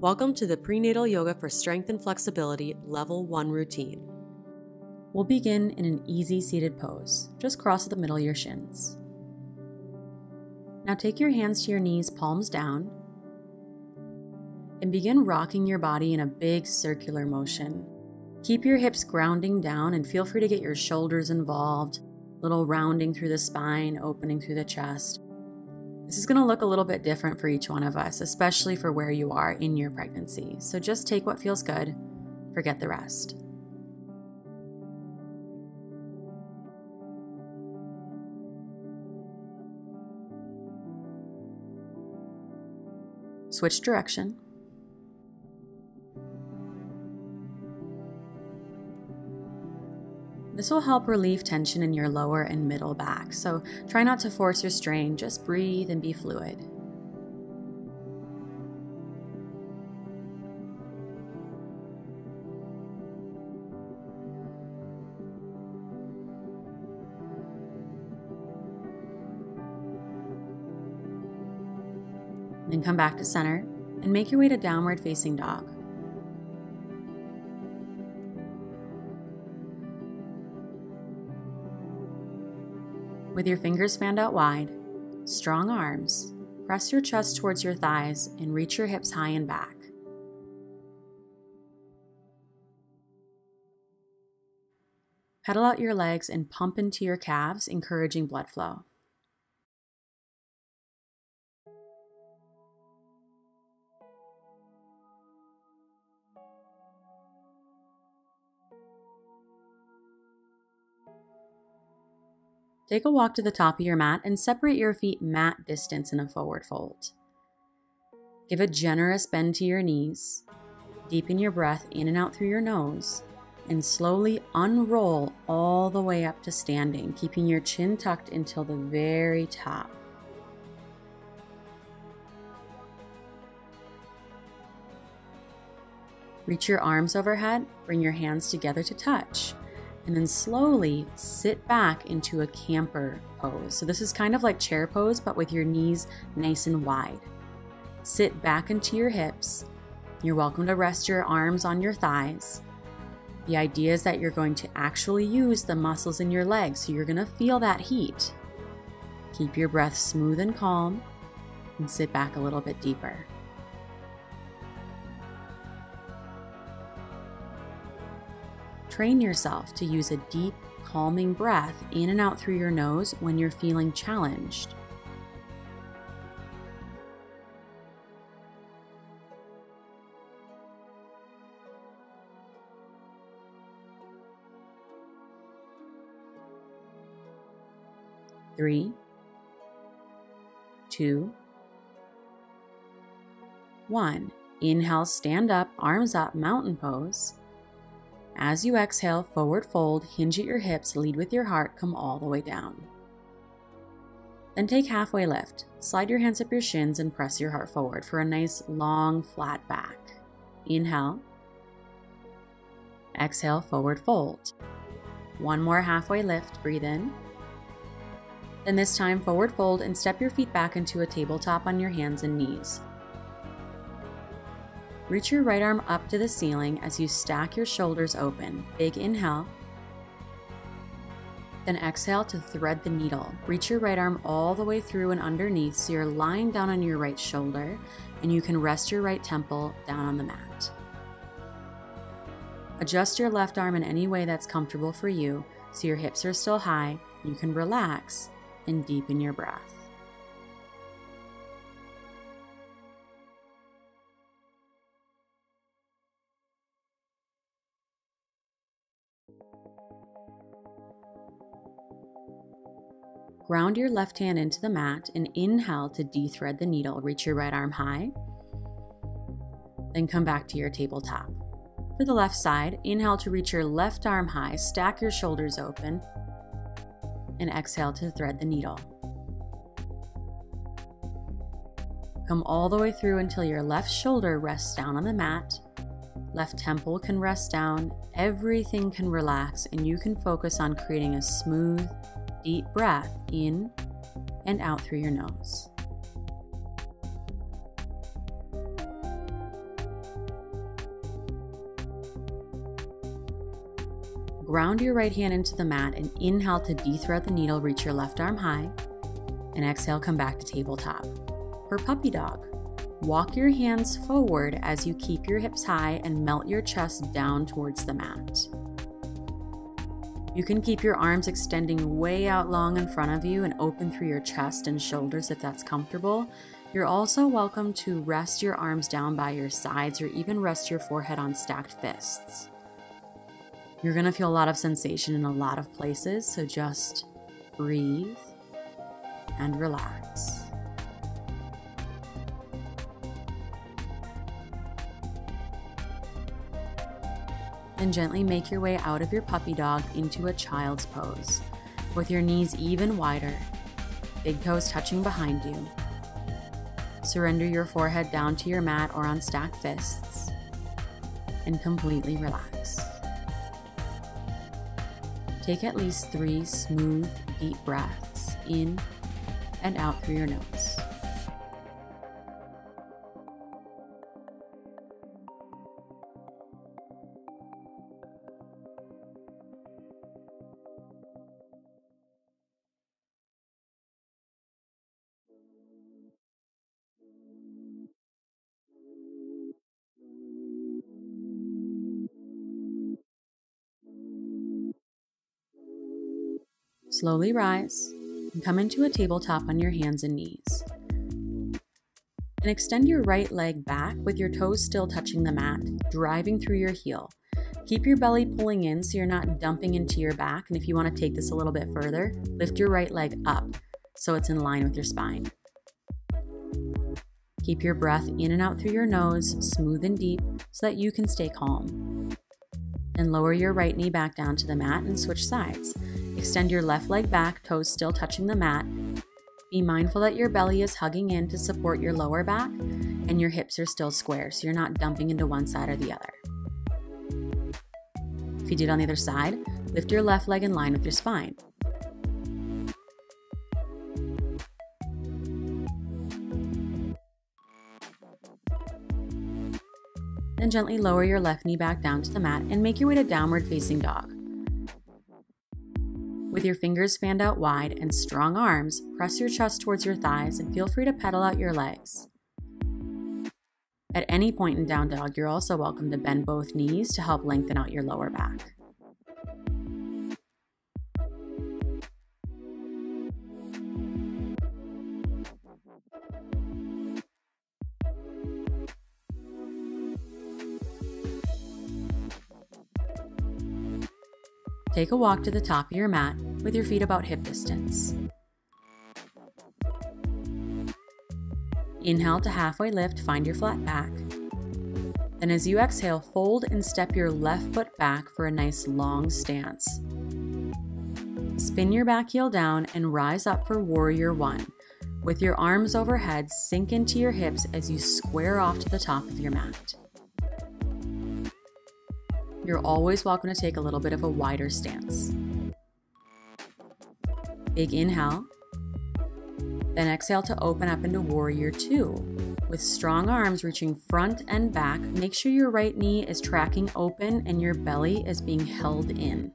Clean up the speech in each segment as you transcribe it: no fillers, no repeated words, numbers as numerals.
Welcome to the Prenatal Yoga for Strength and Flexibility Level 1 routine. We'll begin in an easy seated pose. Just cross the middle of your shins. Now take your hands to your knees, palms down, and begin rocking your body in a big circular motion. Keep your hips grounding down and feel free to get your shoulders involved, little rounding through the spine, opening through the chest. This is going to look a little bit different for each one of us, especially for where you are in your pregnancy. So just take what feels good, forget the rest. Switch direction. This will help relieve tension in your lower and middle back, so try not to force or strain, just breathe and be fluid. Then come back to center and make your way to downward facing dog. With your fingers fanned out wide, strong arms, press your chest towards your thighs and reach your hips high and back. Pedal out your legs and pump into your calves, encouraging blood flow. Take a walk to the top of your mat and separate your feet mat distance in a forward fold. Give a generous bend to your knees. Deepen your breath in and out through your nose and slowly unroll all the way up to standing, keeping your chin tucked until the very top. Reach your arms overhead, bring your hands together to touch. And then slowly sit back into a camper pose. So this is kind of like chair pose, but with your knees nice and wide. Sit back into your hips. You're welcome to rest your arms on your thighs. The idea is that you're going to actually use the muscles in your legs, so you're going to feel that heat. Keep your breath smooth and calm, and sit back a little bit deeper. Train yourself to use a deep, calming breath in and out through your nose when you're feeling challenged. Three, 2, 1. Inhale, stand up, arms up, mountain pose. As you exhale, forward fold, hinge at your hips, lead with your heart, come all the way down. Then take halfway lift. Slide your hands up your shins and press your heart forward for a nice long flat back. Inhale. Exhale, forward fold. One more halfway lift, breathe in. Then this time forward fold and step your feet back into a tabletop on your hands and knees. Reach your right arm up to the ceiling as you stack your shoulders open. Big inhale. Then exhale to thread the needle. Reach your right arm all the way through and underneath so you're lying down on your right shoulder and you can rest your right temple down on the mat. Adjust your left arm in any way that's comfortable for you so your hips are still high. You can relax and deepen your breath. Ground your left hand into the mat and inhale to de-thread the needle. Reach your right arm high. Then come back to your tabletop. For the left side, inhale to reach your left arm high, stack your shoulders open, and exhale to thread the needle. Come all the way through until your left shoulder rests down on the mat. Left temple can rest down, everything can relax, and you can focus on creating a smooth, deep breath in and out through your nose. ground your right hand into the mat and inhale to de-thread the needle, reach your left arm high, and exhale, come back to tabletop. For puppy dog, walk your hands forward as you keep your hips high and melt your chest down towards the mat. You can keep your arms extending way out long in front of you and open through your chest and shoulders if that's comfortable. You're also welcome to rest your arms down by your sides or even rest your forehead on stacked fists. You're going to feel a lot of sensation in a lot of places, so just breathe and relax. And gently make your way out of your puppy dog into a child's pose, with your knees even wider, big toes touching behind you. Surrender your forehead down to your mat or on stacked fists, and completely relax. Take at least 3 smooth, deep breaths in and out through your nose. Slowly rise and come into a tabletop on your hands and knees. And extend your right leg back with your toes still touching the mat, driving through your heel. Keep your belly pulling in so you're not dumping into your back. And if you want to take this a little bit further, lift your right leg up so it's in line with your spine. Keep your breath in and out through your nose, smooth and deep, so that you can stay calm. Then lower your right knee back down to the mat and switch sides. Extend your left leg back, toes still touching the mat. Be mindful that your belly is hugging in to support your lower back and your hips are still square, so you're not dumping into one side or the other. If you did on the other side, lift your left leg in line with your spine. Then gently lower your left knee back down to the mat and make your way to downward facing dog. With your fingers fanned out wide and strong arms, press your chest towards your thighs and feel free to pedal out your legs. At any point in down dog, you're also welcome to bend both knees to help lengthen out your lower back. Take a walk to the top of your mat with your feet about hip distance. Inhale to halfway lift, find your flat back. Then as you exhale, fold and step your left foot back for a nice long stance. Spin your back heel down and rise up for Warrior One. With your arms overhead, sink into your hips as you square off to the top of your mat. You're always welcome to take a little bit of a wider stance. Big inhale, then exhale to open up into Warrior Two. With strong arms reaching front and back, make sure your right knee is tracking open and your belly is being held in.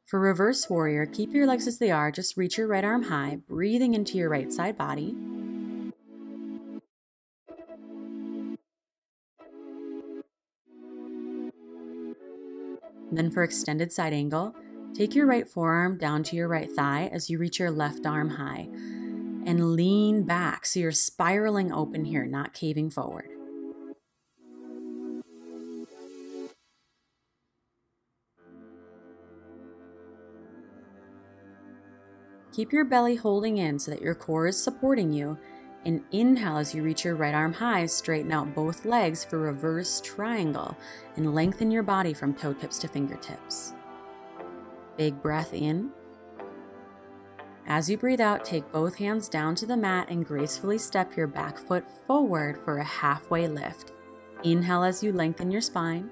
For Reverse Warrior, keep your legs as they are, just reach your right arm high, breathing into your right side body. Then for extended side angle, take your right forearm down to your right thigh as you reach your left arm high and lean back so you're spiraling open here, not caving forward. Keep your belly holding in so that your core is supporting you, and inhale as you reach your right arm high, straighten out both legs for reverse triangle and lengthen your body from toe tips to fingertips. Big breath in. As you breathe out, take both hands down to the mat and gracefully step your back foot forward for a halfway lift. Inhale as you lengthen your spine.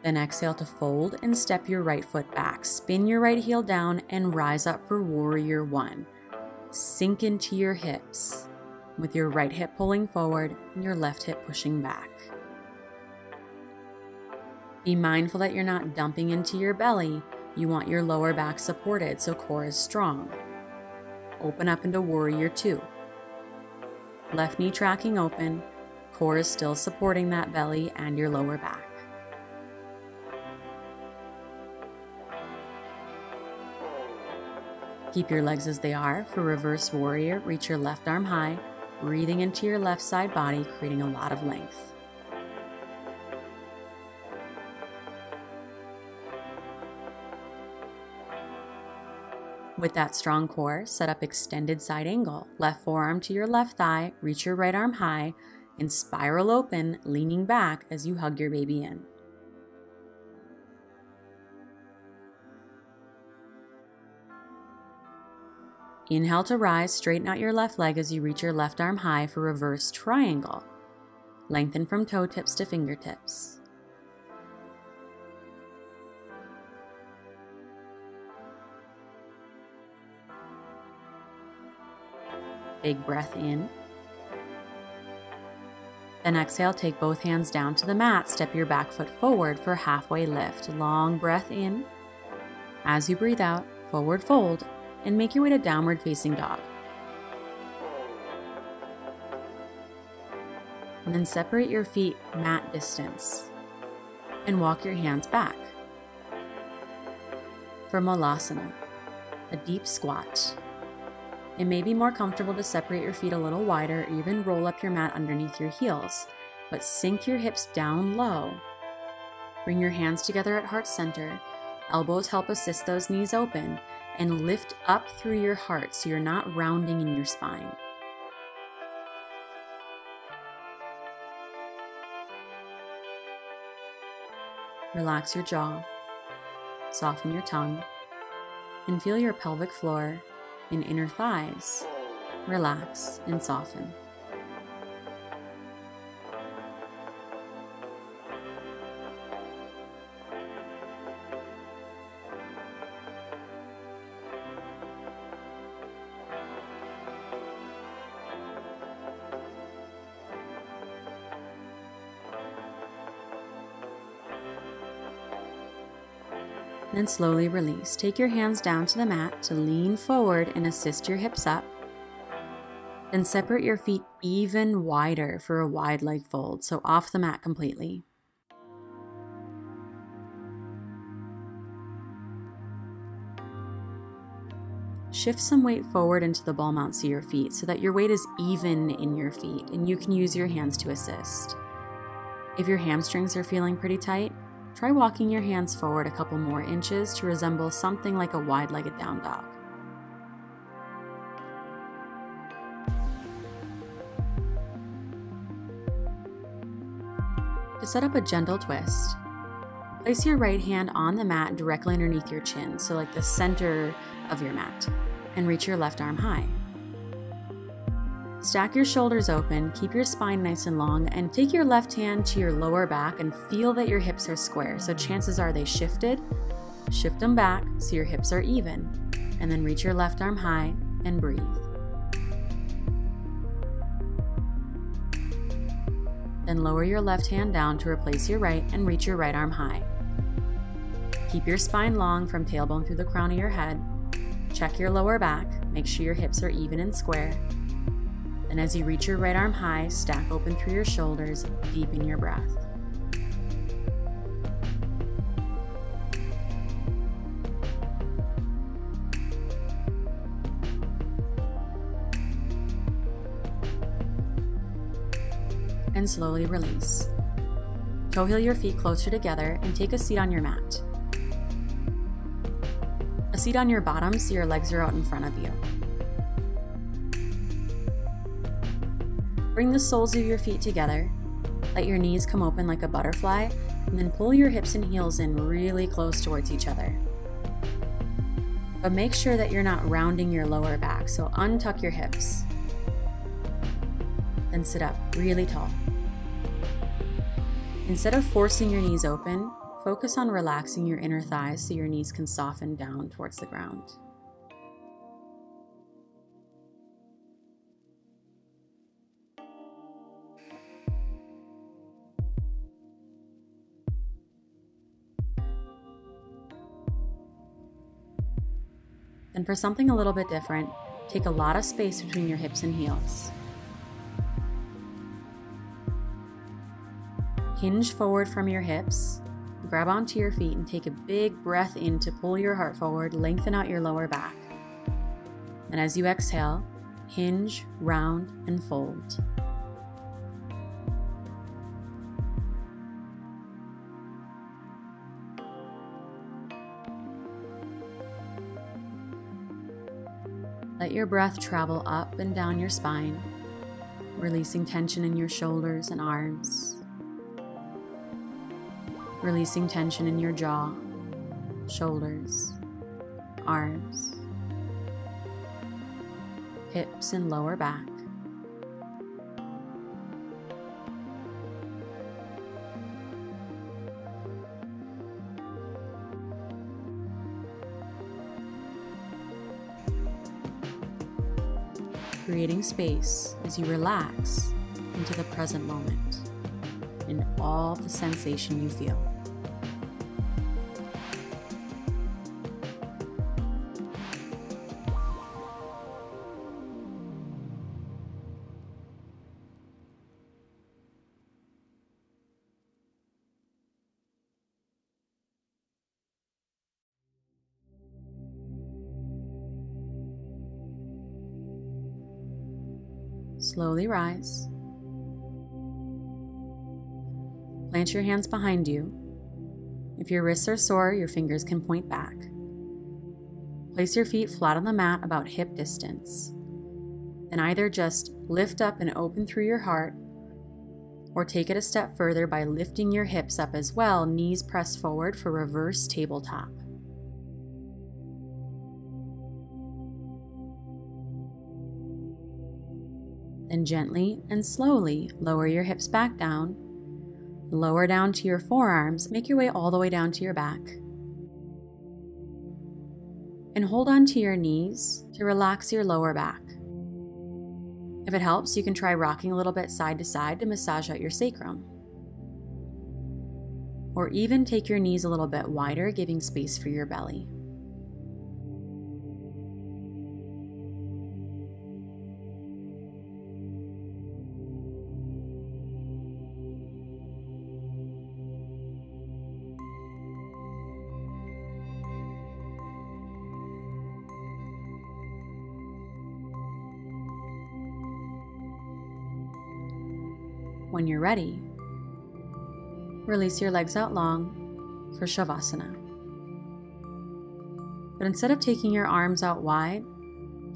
Then exhale to fold and step your right foot back. Spin your right heel down and rise up for Warrior One. Sink into your hips. with your right hip pulling forward and your left hip pushing back. Be mindful that you're not dumping into your belly. You want your lower back supported so core is strong. Open up into Warrior Two. Left knee tracking open, core is still supporting that belly and your lower back. Keep your legs as they are. For Reverse Warrior, reach your left arm high, breathing into your left side body, creating a lot of length. With that strong core, set up extended side angle. Left forearm to your left thigh, reach your right arm high, and spiral open, leaning back as you hug your baby in. Inhale to rise, straighten out your left leg as you reach your left arm high for Reverse Triangle. Lengthen from toe tips to fingertips. Big breath in. Then exhale, take both hands down to the mat, step your back foot forward for halfway lift. Long breath in. As you breathe out, forward fold, and make your way to downward facing dog. And then separate your feet mat distance and walk your hands back. For Malasana, a deep squat. It may be more comfortable to separate your feet a little wider or even roll up your mat underneath your heels, but sink your hips down low. Bring your hands together at heart center. Elbows help assist those knees open, and lift up through your heart so you're not rounding in your spine. Relax your jaw, soften your tongue, and feel your pelvic floor and inner thighs relax and soften. Then slowly release. Take your hands down to the mat to lean forward and assist your hips up. Then separate your feet even wider for a wide leg fold, so off the mat completely. Shift some weight forward into the ball mounts of your feet so that your weight is even in your feet and you can use your hands to assist. If your hamstrings are feeling pretty tight, try walking your hands forward a couple more inches to resemble something like a wide-legged down dog. To set up a gentle twist, place your right hand on the mat directly underneath your chin, so like the center of your mat, and reach your left arm high. Stack your shoulders open, keep your spine nice and long, and take your left hand to your lower back and feel that your hips are square. So chances are they shifted. Shift them back so your hips are even, and then reach your left arm high and breathe. Then lower your left hand down to replace your right and reach your right arm high. Keep your spine long from tailbone through the crown of your head. Check your lower back, make sure your hips are even and square. And as you reach your right arm high, stack open through your shoulders, deepen your breath. And slowly release. Toe heel your feet closer together and take a seat on your mat. A seat on your bottom so your legs are out in front of you. Bring the soles of your feet together. Let your knees come open like a butterfly, and then pull your hips and heels in really close towards each other. But make sure that you're not rounding your lower back, so untuck your hips. Then sit up really tall. Instead of forcing your knees open, focus on relaxing your inner thighs so your knees can soften down towards the ground. Then for something a little bit different, take a lot of space between your hips and heels. Hinge forward from your hips, grab onto your feet and take a big breath in to pull your heart forward, lengthen out your lower back. And as you exhale, hinge, round, and fold. Let your breath travel up and down your spine, releasing tension in your shoulders and arms, releasing tension in your jaw, shoulders, arms, hips, and lower back. Creating space as you relax into the present moment and all the sensation you feel. Slowly rise. Plant your hands behind you. If your wrists are sore, your fingers can point back. Place your feet flat on the mat about hip distance. Then either just lift up and open through your heart, or take it a step further by lifting your hips up as well, knees pressed forward for reverse tabletop. Then gently and slowly lower your hips back down, lower down to your forearms, make your way all the way down to your back. And hold on to your knees to relax your lower back. If it helps, you can try rocking a little bit side to side to massage out your sacrum. Or even take your knees a little bit wider, giving space for your belly. When you're ready, release your legs out long for Shavasana. But instead of taking your arms out wide,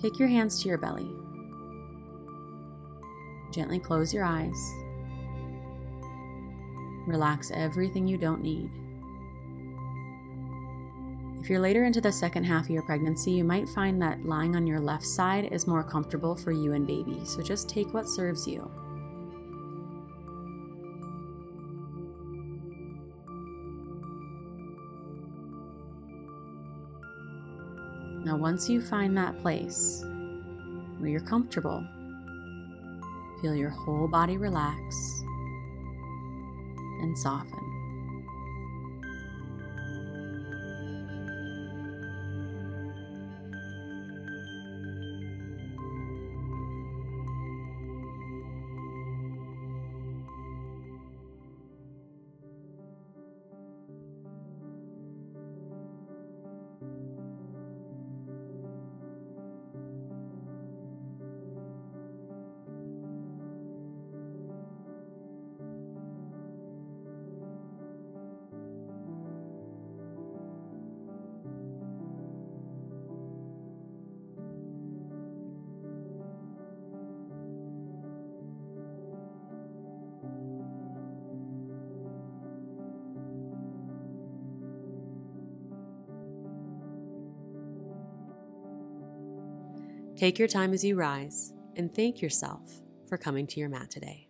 take your hands to your belly. Gently close your eyes. Relax everything you don't need. If you're later into the second half of your pregnancy, you might find that lying on your left side is more comfortable for you and baby, so just take what serves you. Now, once you find that place where you're comfortable, feel your whole body relax and soften. Take your time as you rise and thank yourself for coming to your mat today.